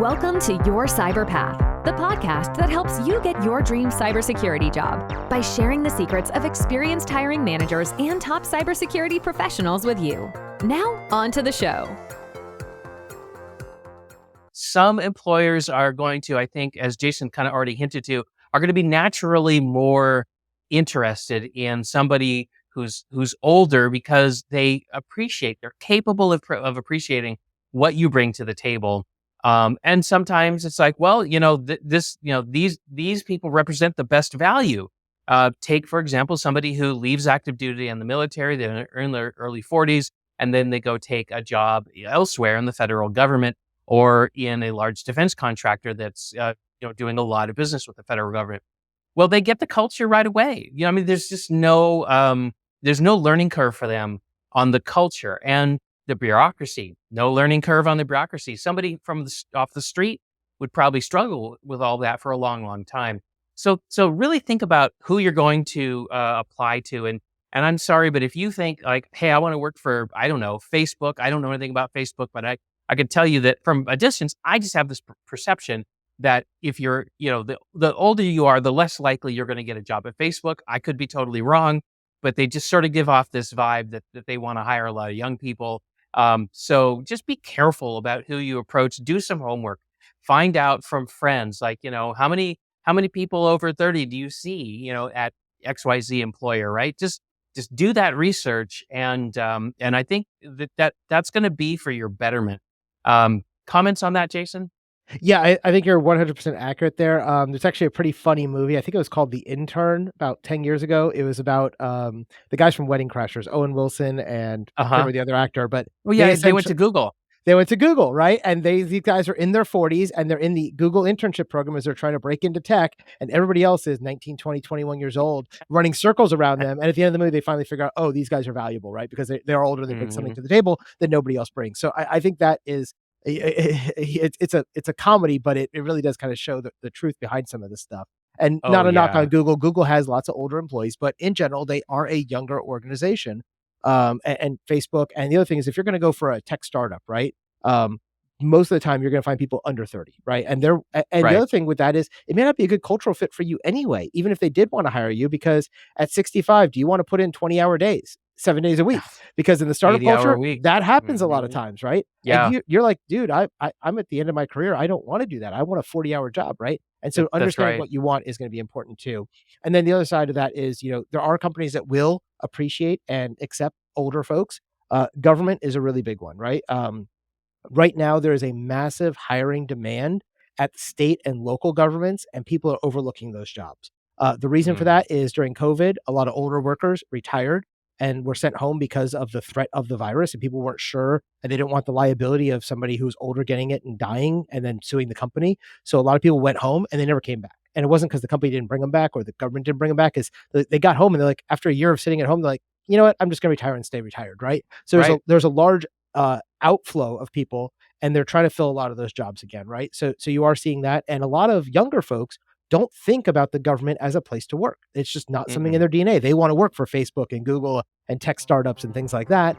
Welcome to Your Cyber Path, the podcast that helps you get your dream cybersecurity job by sharing the secrets of experienced hiring managers and top cybersecurity professionals with you. Now, on to the show. Some employers are going to, I think, as Jason kind of already hinted to, are going to be naturally more interested in somebody who's older because they're capable of appreciating what you bring to the table. And sometimes it's like, well, these people represent the best value. Take, for example, somebody who leaves active duty in the military, they're in their early 40s, and then they go take a job elsewhere in the federal government or in a large defense contractor that's doing a lot of business with the federal government. Well, they get the culture right away. There's just there's no learning curve for them on the culture and the bureaucracy. No learning curve on the bureaucracy. Somebody off the street would probably struggle with all that for a long, long time. So really think about who you're going to apply to. And I'm sorry, but if you think like, hey, I want to work for, I don't know, Facebook. I don't know anything about Facebook, but I can tell you that from a distance, I just have this perception that if you're, the older you are, the less likely you're going to get a job at Facebook. I could be totally wrong, but they just sort of give off this vibe that they want to hire a lot of young people. So just be careful about who you approach. Do some homework. Find out from friends, like, how many people over 30 do you see, at XYZ employer, right? Just do that research. And I think that's going to be for your betterment. Comments on that, Jason? Yeah, I think you're 100% accurate there. There's actually a pretty funny movie. I think it was called The Intern about 10 years ago. It was about the guys from Wedding Crashers, Owen Wilson and I can't remember the other actor. But they went to Google. They went to Google, right? And these guys are in their 40s and they're in the Google internship program as they're trying to break into tech. And everybody else is 19, 20, 21 years old, running circles around them. And at the end of the movie, they finally figure out, oh, these guys are valuable, right? Because they're older, they bring something to the table that nobody else brings. So I think that is... It's a comedy, but it really does kind of show the truth behind some of this stuff. And not a knock on Google. Google has lots of older employees, but in general, they are a younger organization. And Facebook. And the other thing is, if you're going to go for a tech startup, right? Most of the time you're going to find people under 30, right? And the other thing with that is it may not be a good cultural fit for you anyway, even if they did want to hire you, because at 65, do you want to put in 20-hour days? 7 days a week, because in the startup culture, that happens a lot of times, right? Yeah. And you're like, dude, I'm at the end of my career. I don't want to do that. I want a 40-hour job, right? And so understanding what you want is going to be important too. And then the other side of that is, there are companies that will appreciate and accept older folks. Government is a really big one, right? Right now, there is a massive hiring demand at state and local governments, and people are overlooking those jobs. The reason for that is during COVID, a lot of older workers retired and were sent home because of the threat of the virus, and people weren't sure, and they didn't want the liability of somebody who's older getting it and dying and then suing the company. So a lot of people went home and they never came back. And it wasn't because the company didn't bring them back or the government didn't bring them back. Is they got home and they're like, after a year of sitting at home, they're like, you know what, I'm just going to retire and stay retired, right? So there's a large outflow of people, and they're trying to fill a lot of those jobs again, right? So you are seeing that, and a lot of younger folks don't think about the government as a place to work. It's just not something in their DNA. They want to work for Facebook and Google and tech startups and things like that.